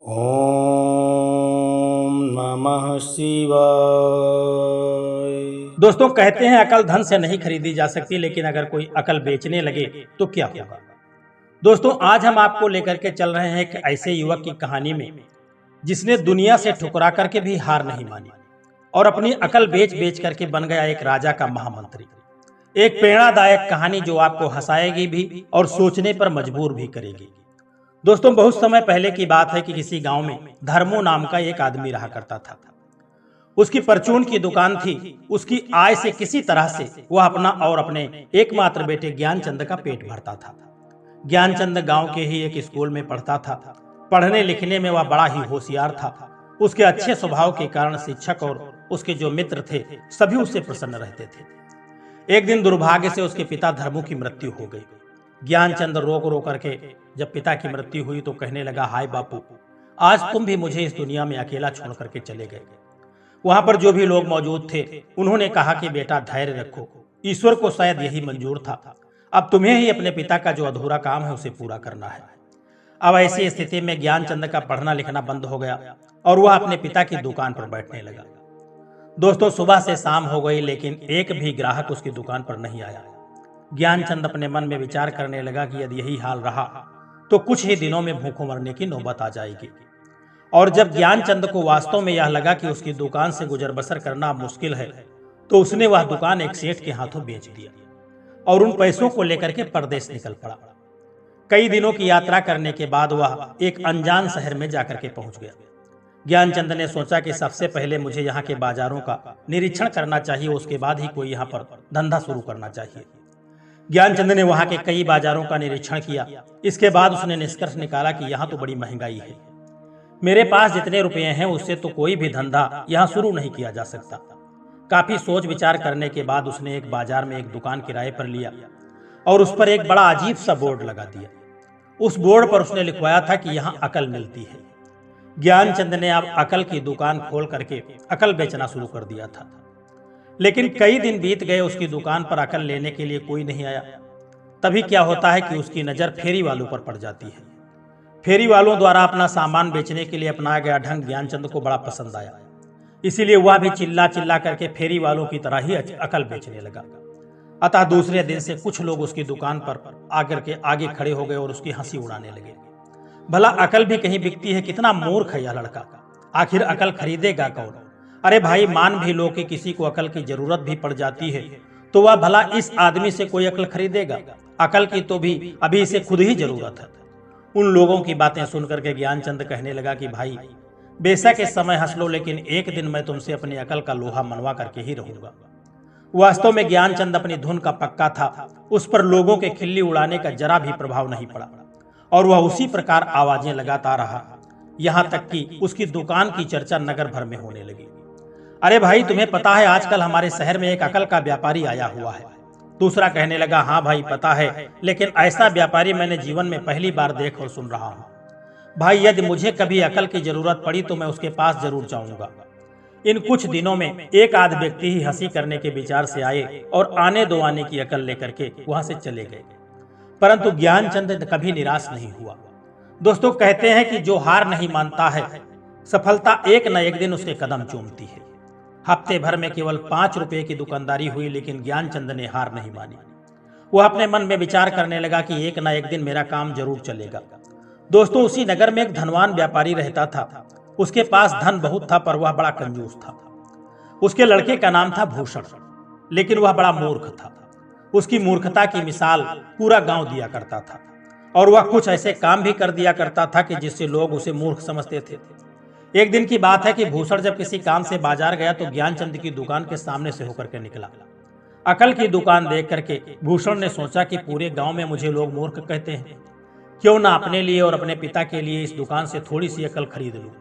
ओम नमः शिवाय। दोस्तों, कहते हैं अकल धन से नहीं खरीदी जा सकती, लेकिन अगर कोई अकल बेचने लगे तो क्या होगा। दोस्तों, आज हम आपको लेकर के चल रहे हैं एक ऐसे युवक की कहानी में जिसने दुनिया से ठुकरा करके भी हार नहीं मानी और अपनी अकल बेच बेच करके बन गया एक राजा का महामंत्री। एक प्रेरणादायक कहानी जो आपको हंसाएगी भी और सोचने पर मजबूर भी करेगी। दोस्तों, बहुत समय पहले की बात है कि किसी गांव में धर्मो नाम का एक आदमी रहा करता था। उसकी परचून की दुकान थी। उसकी आय से किसी तरह से वह अपना और अपने एकमात्र बेटे ज्ञानचंद का पेट भरता था। ज्ञानचंद गांव के ही एक स्कूल में पढ़ता था। पढ़ने लिखने में वह बड़ा ही होशियार था। उसके अच्छे स्वभाव के कारण शिक्षक और उसके जो मित्र थे सभी उससे प्रसन्न रहते थे। एक दिन दुर्भाग्य से उसके पिता धर्मो की मृत्यु हो गई। ज्ञानचंद रो रो करके जब पिता की मृत्यु हुई तो कहने लगा, हाय बापू, आज तुम भी मुझे इस दुनिया में अकेला छोड़ करके चले गए। वहां पर जो भी लोग मौजूद थे उन्होंने कहा कि बेटा धैर्य रखो, ईश्वर को शायद यही मंजूर था। अब तुम्हें ही अपने पिता का जो अधूरा काम है उसे पूरा करना है। अब ऐसी स्थिति में ज्ञानचंद का पढ़ना लिखना बंद हो गया और वह अपने पिता की दुकान पर बैठने लगा। दोस्तों, सुबह से शाम हो गई लेकिन एक भी ग्राहक उसकी दुकान पर नहीं आया। ज्ञानचंद अपने मन में विचार करने लगा कि यदि यही हाल रहा तो कुछ ही दिनों में भूखों मरने की नौबत आ जाएगी। और जब ज्ञानचंद को वास्तव में यह लगा कि उसकी दुकान से गुजर बसर करना मुश्किल है तो उसने वह दुकान एक सेठ के हाथों बेच दिया और उन पैसों को लेकर के परदेश निकल पड़ा। कई दिनों की यात्रा करने के बाद वह एक अनजान शहर में जाकर के पहुंच गया। ज्ञानचंद ने सोचा कि सबसे पहले मुझे यहाँ के बाजारों का निरीक्षण करना चाहिए, उसके बाद ही कोई यहाँ पर धंधा शुरू करना चाहिए। ज्ञानचंद ने वहां के कई बाजारों का निरीक्षण किया। इसके बाद उसने निष्कर्ष निकाला कि यहाँ तो बड़ी महंगाई है। मेरे पास जितने रुपए हैं उससे तो कोई भी धंधा यहाँ शुरू नहीं किया जा सकता। काफी सोच विचार करने के बाद उसने एक बाजार में एक दुकान किराए पर लिया और उस पर एक बड़ा अजीब सा बोर्ड लगा दिया। उस बोर्ड पर उसने लिखवाया था कि यहाँ अकल मिलती है। ज्ञानचंद ने अब अकल की दुकान खोल करके अकल बेचना शुरू कर दिया था। लेकिन कई दिन बीत गए, उसकी दुकान पर अकल लेने के लिए कोई नहीं आया। तभी क्या होता है कि उसकी नजर फेरी वालों पर पड़ जाती है। फेरी वालों द्वारा अपना सामान बेचने के लिए अपनाया गया ढंग ज्ञानचंद को बड़ा पसंद आया। इसीलिए वह भी चिल्ला चिल्ला करके फेरी वालों की तरह ही अकल बेचने लगा। अतः दूसरे दिन से कुछ लोग उसकी दुकान पर आकर के आगे खड़े हो गए और उसकी हंसी उड़ाने लगे। भला अकल भी कहीं बिकती है? कितना मूर्ख है यह लड़का, आखिर अकल खरीदेगा कौन? अरे भाई, मान भी लो कि किसी को अकल की जरूरत भी पड़ जाती है तो वह भला इस आदमी से कोई अकल खरीदेगा? अकल की तो भी अभी इसे खुद ही जरूरत है। उन लोगों की बातें सुनकर के ज्ञानचंद कहने लगा कि भाई, बेशक इस समय हंस लो, लेकिन एक दिन मैं तुमसे अपनी अकल का लोहा मनवा करके ही रहूंगा। वास्तव में ज्ञानचंद अपनी धुन का पक्का था। उस पर लोगों के खिल्ली उड़ाने का जरा भी प्रभाव नहीं पड़ा और वह उसी प्रकार आवाजें लगाता रहा, यहाँ तक कि उसकी दुकान की चर्चा नगर भर में होने लगी। अरे भाई, तुम्हें पता है आजकल हमारे शहर में एक अकल का व्यापारी आया हुआ है। दूसरा कहने लगा, हाँ भाई पता है, लेकिन ऐसा व्यापारी मैंने जीवन में पहली बार देख और सुन रहा हूँ। भाई, यदि मुझे कभी अकल की जरूरत पड़ी तो मैं उसके पास जरूर जाऊंगा। इन कुछ दिनों में एक आध व्यक्ति ही हंसी करने के विचार से आए और आने दो आने की अकल लेकर के वहां से चले गए, परंतु ज्ञानचंद कभी निराश नहीं हुआ। दोस्तों, कहते हैं कि जो हार नहीं मानता है, सफलता एक न एक दिन उसके कदम चूमती है। हफ्ते भर में केवल 5 रुपए की दुकानदारी हुई, लेकिन ज्ञानचंद ने हार नहीं मानी। वह अपने मन में विचार करने लगा कि एक न एक दिन मेरा काम जरूर चलेगा। दोस्तों, उसी नगर में एक धनवान व्यापारी रहता था। उसके पास धन बहुत था पर वह बड़ा कंजूस था। उसके लड़के का नाम था भूषण, लेकिन वह बड़ा मूर्ख था। उसकी मूर्खता की मिसाल पूरा गांव दिया करता था और वह कुछ ऐसे काम भी कर दिया करता था कि जिससे लोग उसे मूर्ख समझते थे। एक दिन की बात है कि भूषण जब किसी काम से बाजार गया तो ज्ञानचंद की दुकान के सामने से होकर के निकला। अकल की दुकान देख करके भूषण ने सोचा कि पूरे गांव में मुझे लोग मूर्ख कहते हैं, क्यों ना अपने लिए और अपने पिता के लिए इस दुकान से थोड़ी सी अकल खरीद लूं।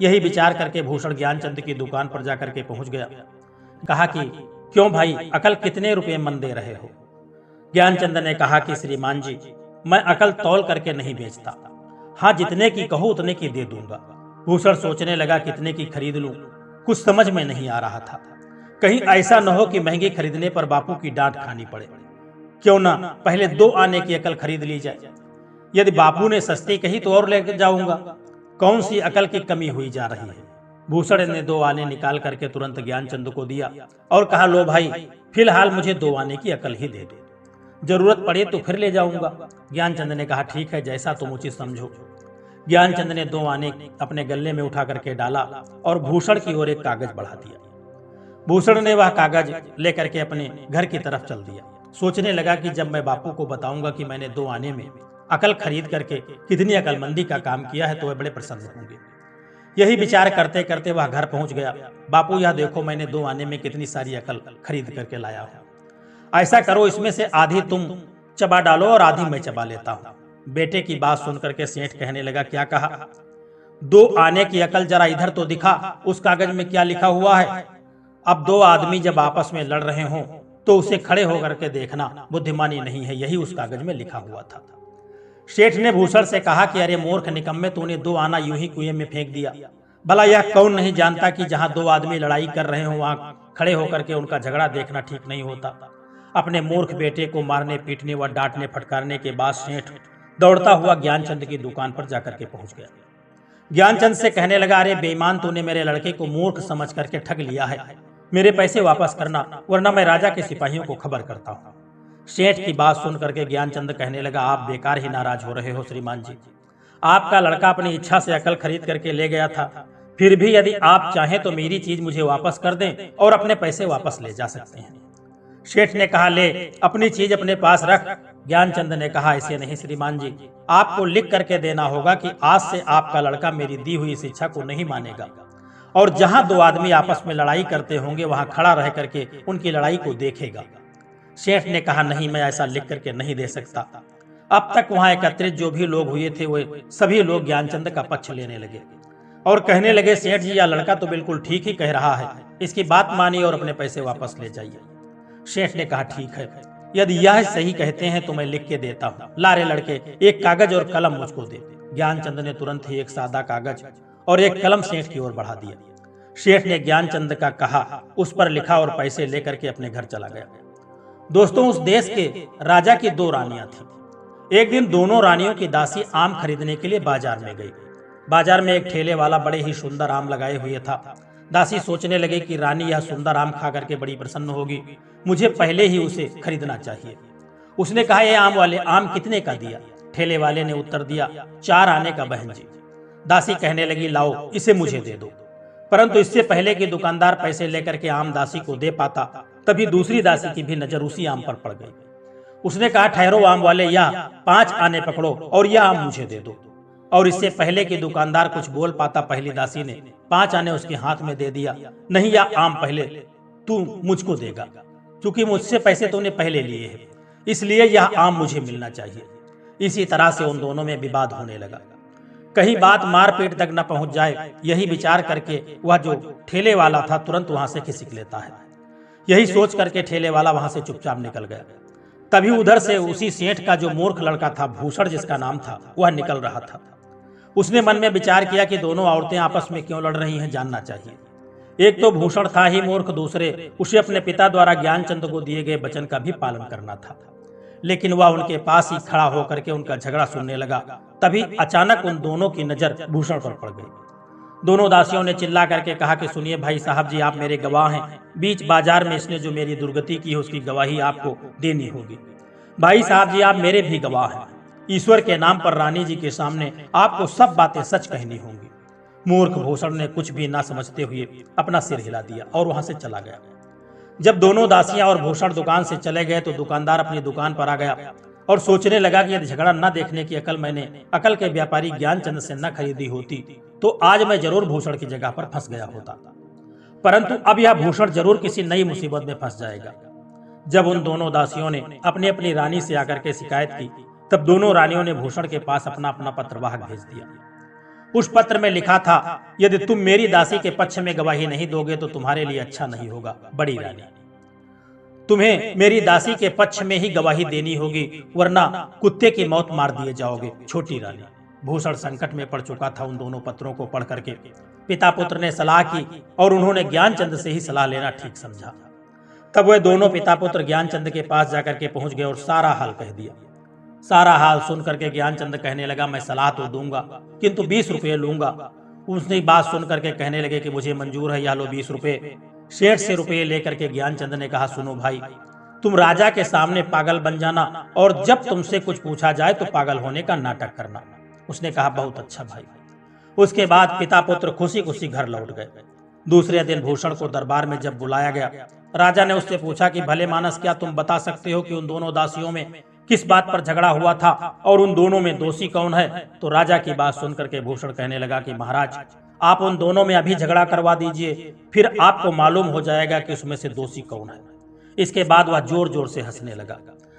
यही विचार करके भूषण ज्ञानचंद की दुकान पर जाकर के पहुंच गया। कहा कि क्यों भाई, अकल कितने रुपए मन दे रहे हो? ज्ञानचंद ने कहा कि श्रीमान जी, मैं अकल तौल करके नहीं बेचता। हाँ, जितने की कहो उतने की दे दूंगा। भूषण सोचने लगा कितने की खरीद लूं, कुछ समझ में नहीं आ रहा था। कहीं ऐसा न हो कि महंगी खरीदने पर बापू की डांट खानी पड़े। क्यों ना पहले 2 आने की अकल खरीद ली जाए। यदि बापू ने सस्ती कही तो और लेकर जाऊंगा, कौन सी अकल की कमी हुई जा रही है। भूषण ने 2 आने निकाल करके तुरंत ज्ञानचंद को दिया और कहा, लो भाई, फिलहाल मुझे 2 आने की अकल ही दे दो, जरूरत पड़े तो फिर ले जाऊंगा। ज्ञानचंद ने कहा, ठीक है, जैसा तुम उचित समझो। ज्ञानचंद ने 2 आने अपने गले में उठा करके डाला और भूषण की ओर एक कागज बढ़ा दिया। भूषण ने वह कागज लेकर के अपने घर की तरफ चल दिया। सोचने लगा कि जब मैं बापू को बताऊंगा कि मैंने 2 आने में अकल खरीद करके कितनी अकलमंदी का काम किया है तो वे बड़े प्रसन्न होंगे। यही विचार करते करते वह घर पहुंच गया। बापू, यह देखो, मैंने 2 आने में कितनी सारी अकल खरीद करके लाया हूं। ऐसा करो, इसमें से आधी तुम चबा डालो और आधी मैं चबा लेता हूं। बेटे की बात सुनकर के सेठ कहने लगा, क्या कहा? 2 आने की अकल जरा इधर तो दिखा, उस कागज में क्या लिखा हुआ है? अब 2 आदमी जब आपस में लड़ रहे हों तो उसे खड़े होकर के देखना बुद्धिमानी नहीं है, यही उस कागज में लिखा हुआ था। सेठ ने भूषण से कहा कि अरे मूर्ख निकम्मे, तूने 2 आना यूं ही कुएं में फेंक दिया। भला यह कौन नहीं जानता कि जहां 2 आदमी लड़ाई कर रहे हो वहां खड़े होकर के उनका झगड़ा देखना ठीक नहीं होता। अपने मूर्ख बेटे को मारने पीटने व डांटने फटकारने के बाद सेठ दौड़ता हुआ ज्ञानचंद की दुकान पर जाकर के पहुंच गया। ज्ञानचंद से कहने लगा, अरे बेईमान, तूने मेरे लड़के को मूर्ख समझ करके ठग लिया है, मेरे पैसे वापस करना, वरना मैं राजा के सिपाहियों को खबर करता हूं। सेठ की बात सुन करके ज्ञानचंद कहने लगा, आप बेकार ही नाराज हो रहे हो श्रीमान जी। आपका लड़का अपनी इच्छा से अकल खरीद करके ले गया था, फिर भी यदि आप चाहें तो मेरी चीज मुझे वापस कर दें और अपने पैसे वापस ले जा सकते हैं। सेठ ने कहा, ले अपनी चीज अपने पास रख। ज्ञानचंद ने कहा, ऐसे नहीं श्रीमान जी, आपको लिख करके देना होगा कि आज से आपका लड़का मेरी दी हुई शिक्षा को नहीं मानेगा और जहां 2 आदमी आपस में लड़ाई करते होंगे वहां खड़ा रह करके उनकी लड़ाई को देखेगा। सेठ ने कहा, नहीं, मैं ऐसा लिख करके नहीं दे सकता। अब तक वहां एकत्रित जो भी लोग हुए थे वे सभी लोग ज्ञानचंद का पक्ष लेने लगे और कहने लगे, सेठ जी, यह लड़का तो बिल्कुल ठीक ही कह रहा है, इसकी बात मानिए और अपने पैसे वापस ले जाइए। सेठ ने कहा, ठीक है, यदि यह सही कहते हैं तो मैं लिख के देता हूँ। ला रे लड़के, एक कागज और कलम मुझको दे। ज्ञानचंद ने तुरंत ही एक सादा कागज और एक कलम सेठ की ओर बढ़ा दिया। सेठ ने ज्ञानचंद का कहा उस पर लिखा और पैसे लेकर के अपने घर चला गया। दोस्तों, उस देश के राजा की 2 रानियां थी। एक दिन दोनों रानियों की दासी आम खरीदने के लिए बाजार में गई। बाजार में एक ठेले वाला बड़े ही सुंदर आम लगाए हुए था। दासी सोचने लगे कि रानी यह सुंदर आम खा करके बड़ी प्रसन्न होगी, मुझे पहले ही उसे खरीदना चाहिए। उसने कहा, ये आम वाले, आम कितने का दिया? ठेले वाले ने उत्तर दिया, 4 आने का बहन जी। दासी कहने लगी, लाओ इसे मुझे दे दो। परंतु इससे पहले कि दुकानदार पैसे लेकर के आम दासी को दे पाता, तभी दूसरी दासी की भी नजर उसी आम पर पड़ गई। उसने कहा, ठहरो आम वाले, यह 5 आने पकड़ो और यह आम मुझे दे दो। और इससे पहले कि दुकानदार कुछ बोल पाता, पहली दासी ने 5 आने उसके हाथ में दे दिया। नहीं, यह आम पहले तू मुझको देगा, क्योंकि मुझसे पैसे तूने पहले लिए हैं, इसलिए यह आम मुझे मिलना चाहिए। इसी तरह से उन दोनों में विवाद होने लगा। कहीं बात मारपीट तक न पहुंच जाए, यही विचार करके वह जो ठेले वाला था तुरंत वहां से खिसक लेता है। यही सोच करके ठेले वाला वहां से चुपचाप निकल गया। तभी उधर से उसी सेठ का जो मूर्ख लड़का था, भूषण जिसका नाम था, वह निकल रहा था। उसने मन में विचार किया कि दोनों औरतें आपस में क्यों लड़ रही हैं, जानना चाहिए। एक तो भूषण था ही मूर्ख, दूसरे उसे अपने पिता द्वारा ज्ञानचंद को दिए गए वचन का भी पालन करना था। लेकिन वह उनके पास ही खड़ा होकर के उनका झगड़ा सुनने लगा। तभी अचानक उन दोनों की नजर भूषण पर पड़ गई। दोनों दासियों ने चिल्ला करके कहा कि सुनिए भाई साहब जी, आप मेरे गवाह हैं। बीच बाजार में इसने जो मेरी दुर्गति की है उसकी गवाही आपको देनी होगी। भाई साहब जी, आप मेरे भी गवाह हैं। ईश्वर के नाम पर रानी जी के सामने आपको सब बातें सच कहनी होंगी। मूर्ख भूषण ने कुछ भी ना समझते हुए अपना सिर हिला दिया और वहां से चला गया। जब दोनों दासियां और भूषण दुकान से चले गए तो दुकानदार अपनी दुकान पर आ गया और सोचने लगा कि यदि झगड़ा न देखने की अकल मैंने अकल के व्यापारी ज्ञानचंद से न खरीदी होती तो आज मैं जरूर भूषण की जगह पर फंस गया होता। परंतु अब यह भूषण जरूर किसी नई मुसीबत में फंस जाएगा। जब उन दोनों दासियों ने अपनी अपनी रानी से आकर के शिकायत की, तब दोनों रानियों ने भूषण के पास अपना अपना पत्रवाहक भेज दिया। उस पत्र में लिखा था, यदि तुम मेरी दासी के पक्ष में गवाही नहीं दोगे तो तुम्हारे लिए अच्छा नहीं होगा। बड़ी रानी, तुम्हें मेरी दासी के पक्ष में ही गवाही देनी होगी, वरना कुत्ते की मौत मार दिए जाओगे। छोटी रानी। भूषण संकट में पड़ चुका था। उन दोनों पत्रों को पढ़ करके पिता पुत्र ने सलाह की और उन्होंने ज्ञानचंद से ही सलाह लेना ठीक समझा। तब वे दोनों पिता पुत्र ज्ञानचंद के पास जाकर के पहुंच गए और सारा हाल कह दिया। सारा हाल सुन करके ज्ञानचंद कहने लगा, मैं सलाह तो दूंगा किंतु 20 रुपये लूंगा। उसने बात सुन करके कहने लगे कि मुझे मंजूर है, या लो 20 रुपये। सेठ से रुपये लेकर के ज्ञानचंद ने कहा, सुनो भाई, तुम राजा के सामने पागल बन जाना और जब तुमसे कुछ पूछा जाए तो पागल होने का नाटक करना। उसने कहा, बहुत अच्छा भाई। उसके बाद पिता पुत्र खुशी खुशी घर लौट गए। दूसरे दिन भूषण को दरबार में जब बुलाया गया, राजा ने उससे पूछा कि भले मानस, क्या तुम बता सकते हो कि उन दोनों दासियों में किस बात पर झगड़ा हुआ था और उन दोनों में दोषी कौन है? तो राजा की बात सुनकर के भूषण कहने लगा कि महाराज, आप उन दोनों में अभी झगड़ा करवा दीजिए, फिर आपको मालूम हो जाएगा कि उसमें से दोषी कौन है। इसके बाद वह जोर जोर से हंसने लगा।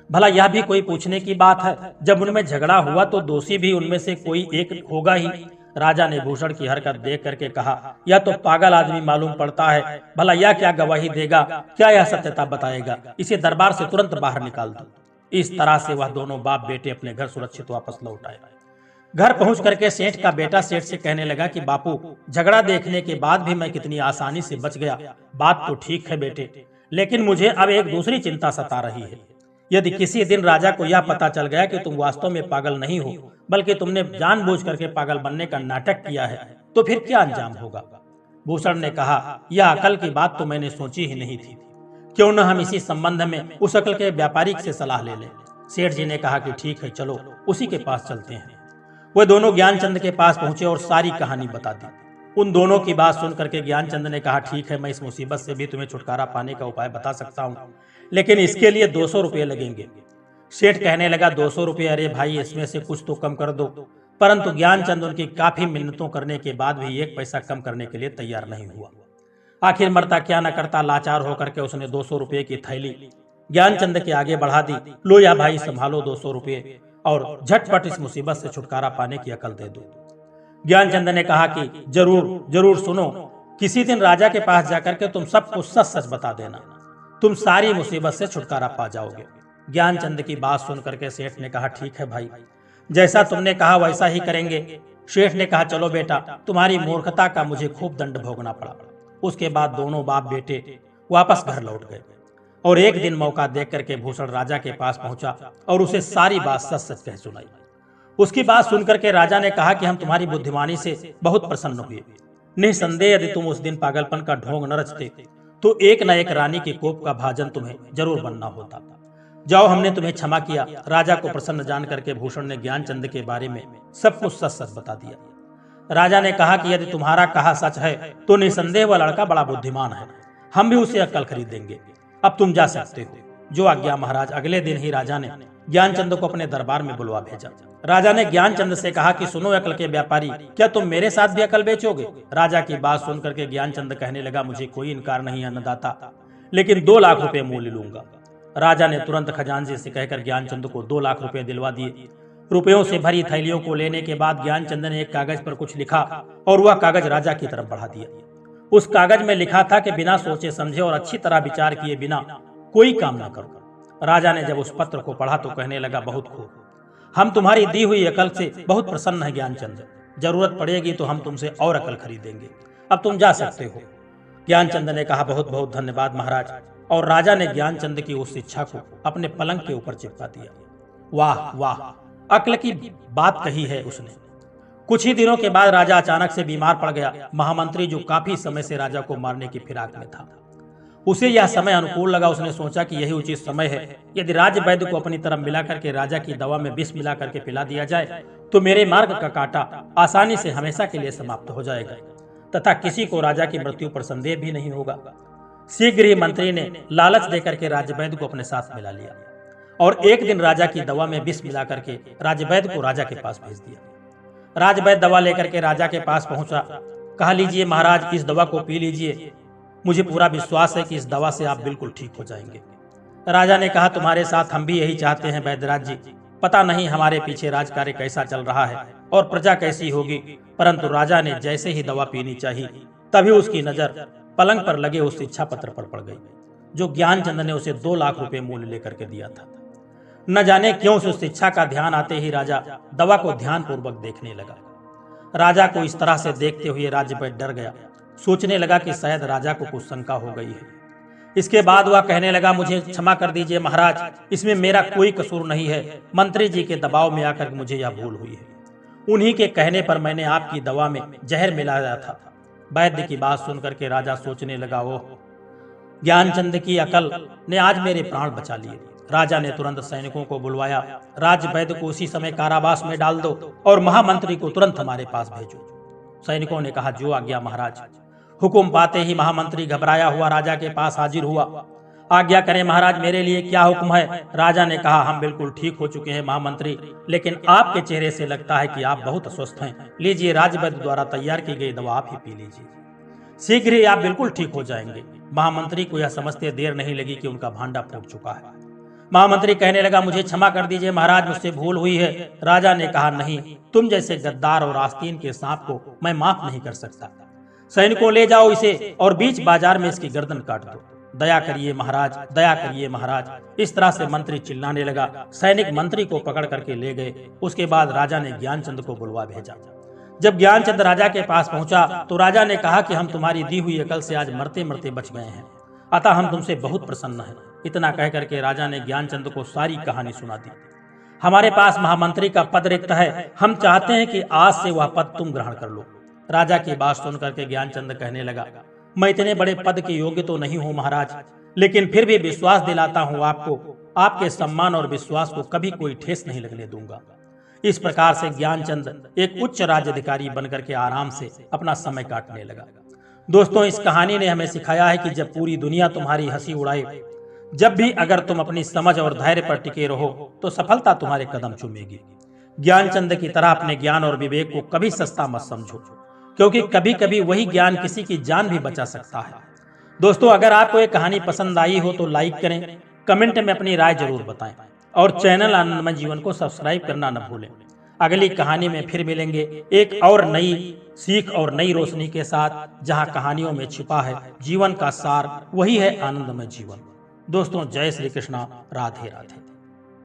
भला यह भी कोई पूछने की बात है, जब उनमें झगड़ा हुआ तो दोषी भी उनमें से कोई एक होगा ही। राजा ने भूषण की हरकत देख करके कहा, यह तो पागल आदमी मालूम पड़ता है, भला यह क्या गवाही देगा, क्या यह सत्यता बताएगा? इसे दरबार से तुरंत बाहर निकाल दो। इस तरह से वह दोनों बाप बेटे अपने घर सुरक्षित वापस लौट आए। घर पहुंच करके सेठ का बेटा सेठ से कहने लगा कि बापू, झगड़ा देखने के बाद भी मैं कितनी आसानी से बच गया। बात तो ठीक है बेटे, लेकिन मुझे अब एक दूसरी चिंता सता रही है। यदि किसी दिन राजा को यह पता चल गया कि तुम वास्तव में पागल नहीं हो, बल्कि तुमने जानबूझ करके पागल बनने का नाटक किया है, तो फिर क्या अंजाम होगा? भूषण ने कहा, यह अकल की बात तो मैंने सोची ही नहीं थी। क्यों न हम इसी संबंध में उस अकल के व्यापारी से सलाह ले लें। सेठ जी ने कहा कि ठीक है, चलो उसी के पास चलते हैं। वे दोनों ज्ञानचंद के पास पहुंचे और सारी कहानी बता दी। उन दोनों की बात सुन करके ज्ञानचंद ने कहा, ठीक है, मैं इस मुसीबत से भी तुम्हें छुटकारा पाने का उपाय बता सकता हूँ, लेकिन इसके लिए 200 रुपये लगेंगे। सेठ कहने लगा, 200 रुपये? अरे भाई, इसमें से कुछ तो कम कर दो। परंतु ज्ञानचंद उनकी काफी मिन्नतों करने के बाद भी 1 पैसा कम करने के लिए तैयार नहीं हुआ। आखिर मरता क्या न करता, लाचार होकर के उसने 200 रुपये की थैली ज्ञानचंद के आगे बढ़ा दी। लो या भाई, संभालो 200 रुपये और झटपट इस मुसीबत से छुटकारा पाने की अकल दे दो। ज्ञानचंद ने कहा कि जरूर जरूर, सुनो, किसी दिन राजा के पास जाकर के तुम सबको सच सच बता देना, तुम सारी मुसीबत से छुटकारा पा जाओगे। ज्ञानचंद की बात सुन करके सेठ ने कहा, ठीक है भाई, जैसा तुमने कहा वैसा ही करेंगे। सेठ ने कहा, चलो बेटा, तुम्हारी मूर्खता का मुझे खूब दंड भोगना पड़ा। उसके बाद दोनों बाप बेटे वापस घर लौट गए और एक दिन मौका देख करके भूषण राजा के पास पहुंचा और उसे सारी बात सच सच कह सुनाई। उसकी बात सुनकर के राजा ने कहा कि हम तुम्हारी बुद्धिमानी से बहुत प्रसन्न हुए। निसंदेह यदि तुम उस दिन पागलपन का ढोंग न रचते तो एक न एक रानी के कोप का भाजन तुम्हें जरूर बनना होता। जाओ, हमने तुम्हें क्षमा किया। राजा को प्रसन्न जान करके भूषण ने ज्ञानचंद के बारे में सब कुछ सच सच बता दिया। राजा ने कहा कि यदि तुम्हारा कहा सच है तो निसंदेह वह लड़का बड़ा बुद्धिमान है, हम भी उसे अक्ल खरीदेंगे। अब तुम जा सकते हो। जो आज्ञा महाराज। अगले दिन ही राजा ने ज्ञानचंद को अपने दरबार में बुलवा भेजा। राजा ने ज्ञानचंद से कहा कि सुनो अकल के व्यापारी, क्या तुम मेरे साथ भी अकल बेचोगे? राजा की बात सुनकर के ज्ञानचंद कहने लगा, मुझे कोई इनकार नहीं अन्नदाता, लेकिन 2 लाख रुपए मूल्य लूंगा। राजा ने तुरंत खजांची से कहकर ज्ञानचंद को 2 लाख रुपए दिलवा दिए। रुपयों से भरी थैलियों को लेने के बाद ज्ञानचंद ने एक कागज पर कुछ लिखा और वह कागज राजा की तरफ बढ़ा दिया। उस कागज में लिखा था कि बिना सोचे समझे और अच्छी तरह विचार किए बिना कोई काम न करो। राजा ने जब उस पत्र को पढ़ा तो कहने लगा, बहुत खूब, हम तुम्हारी दी हुई अकल से बहुत प्रसन्न है ज्ञानचंद। जरूरत पड़ेगी तो हम तुमसे और अकल खरीदेंगे। अब तुम जा सकते हो। ज्ञानचंद ने कहा, बहुत बहुत धन्यवाद महाराज। और राजा ने ज्ञानचंद की उस इच्छा को अपने पलंग के ऊपर चिपका दिया। वाह वाह, अक्ल की बात कही है उसने। कुछ ही दिनों के बाद राजा अचानक से बीमार पड़ गया। महामंत्री जो काफी समय से राजा को मारने की फिराक में था, उसे यह समय अनुकूल लगा। उसने सोचा कि यही उचित समय है, यदि राज्य वैद्य को अपनी तरफ मिला करके राजा की दवा में विष मिला करके पिला दिया जाए तो मेरे मार्ग का कांटा आसानी से हमेशा के लिए समाप्त हो जाएगा तथा किसी को राजा की मृत्यु पर संदेह भी नहीं होगा। शीघ्र ही मंत्री ने लालच देकर के राज्य वैद्य को अपने साथ मिला लिया और एक दिन राजा की दवा में विष मिला करके राज्य वैद्य को राजा के पास भेज दिया। राज्य वैद्य दवा लेकर के राजा के पास पहुंचा। कहा, लीजिए महाराज, इस दवा को पी लीजिए, मुझे पूरा विश्वास है कि इस दवा से आप बिल्कुल ठीक हो जाएंगे। राजा ने कहा, तुम्हारे साथ हम भी यही चाहते हैं वैद्यराज जी। पता नहीं हमारे पीछे राजकार्य कैसा चल रहा है और प्रजा कैसी होगी, परंतु राजा ने जैसे ही दवा पीनी चाहिए तभी उसकी नजर पलंग पर लगे उस इच्छा पत्र पर पड़ गई जो ज्ञानचंद ने उसे 2 लाख रुपए मूल्य लेकर के दिया था। न जाने क्यों से उस इच्छा का ध्यान आते ही राजा दवा को ध्यान पूर्वक देखने लगा। राजा को इस तरह से देखते हुए राज्य वैद्य डर गया। सोचने लगा कि शायद राजा को कुछ शंका हो गई है। इसके बाद वह कहने लगा, मुझे क्षमा कर दीजिए महाराज, इसमें मेरा कोई कसूर नहीं है। मंत्री जी के दबाव में आकर मुझे यह भूल हुई है। उन्हीं के कहने पर मैंने आपकी दवा में जहर मिलाया था। वैद्य की बात सुनकर के राजा सोचने लगा, ओह, ज्ञानचंद की अकल ने आज मेरे प्राण बचा लिए। राजा ने तुरंत सैनिकों को बुलवाया, राज वैद्य को उसी समय कारावास में डाल दो और महामंत्री को तुरंत हमारे पास भेजो। सैनिकों ने कहा, जो आज्ञा महाराज। हुक्म पाते ही महामंत्री घबराया हुआ राजा के पास हाजिर हुआ। आज्ञा करें महाराज, मेरे लिए क्या हुक्म है? राजा ने कहा, हम बिल्कुल ठीक हो चुके हैं महामंत्री, लेकिन आपके चेहरे से लगता है कि आप बहुत अस्वस्थ हैं। लीजिए, राजवैद्य द्वारा तैयार की गई दवा आप ही पी लीजिए, शीघ्र ही आप बिल्कुल ठीक हो जाएंगे। महामंत्री को यह समझते देर नहीं लगी कि उनका भांडा फूट चुका है। महामंत्री कहने लगा, मुझे क्षमा कर दीजिए महाराज, मुझसे भूल हुई है। राजा ने कहा, नहीं, तुम जैसे गद्दार और आस्तीन के सांप को मैं माफ नहीं कर सकता। सैनिकों, ले जाओ इसे और बीच बाजार में इसकी गर्दन काट दो। दया करिए महाराज, दया करिए महाराज। इस तरह से मंत्री चिल्लाने लगा। सैनिक मंत्री को पकड़ करके ले गए। उसके बाद राजा ने ज्ञानचंद को बुलवा भेजा। जब ज्ञानचंद राजा के पास पहुंचा तो राजा ने कहा कि हम तुम्हारी दी हुई अकल से आज मरते मरते बच गए हैं, अतः हम तुमसे बहुत प्रसन्न हैं। इतना कह करके राजा ने ज्ञानचंद को सारी कहानी सुना दी। हमारे पास महामंत्री का पद रिक्त है, हम चाहते हैं कि आज से वह पद तुम ग्रहण कर लो। राजा की बात सुन करके ज्ञानचंद कहने लगा, मैं इतने बड़े पद के योग्य तो नहीं हूं महाराज, लेकिन फिर भी विश्वास दिलाता हूं आपको, आपके सम्मान और विश्वास को कभी कोई ठेस नहीं लगने दूंगा। इस प्रकार से ज्ञानचंद एक उच्च राज्याधिकारी बनकर के आराम से अपना समय काटने लगा। दोस्तों, इस कहानी ने हमें सिखाया है कि जब पूरी दुनिया तुम्हारी हंसी उड़ाए, जब भी अगर तुम अपनी समझ और धैर्य पर टिके रहो तो सफलता तुम्हारे कदम चूमेगी। ज्ञानचंद की तरह अपने ज्ञान और विवेक को कभी सस्ता मत समझो, क्योंकि कभी कभी वही ज्ञान किसी की जान भी बचा सकता है। दोस्तों, अगर आपको ये कहानी पसंद आई हो तो लाइक करें, कमेंट में अपनी राय जरूर बताएं और चैनल आनंदमय जीवन को सब्सक्राइब करना न भूलें। अगली कहानी में फिर मिलेंगे एक और नई सीख और नई रोशनी के साथ, जहां कहानियों में छिपा है जीवन का सार, वही है आनंदमय जीवन। दोस्तों, जय श्री कृष्णा, राधे राधे।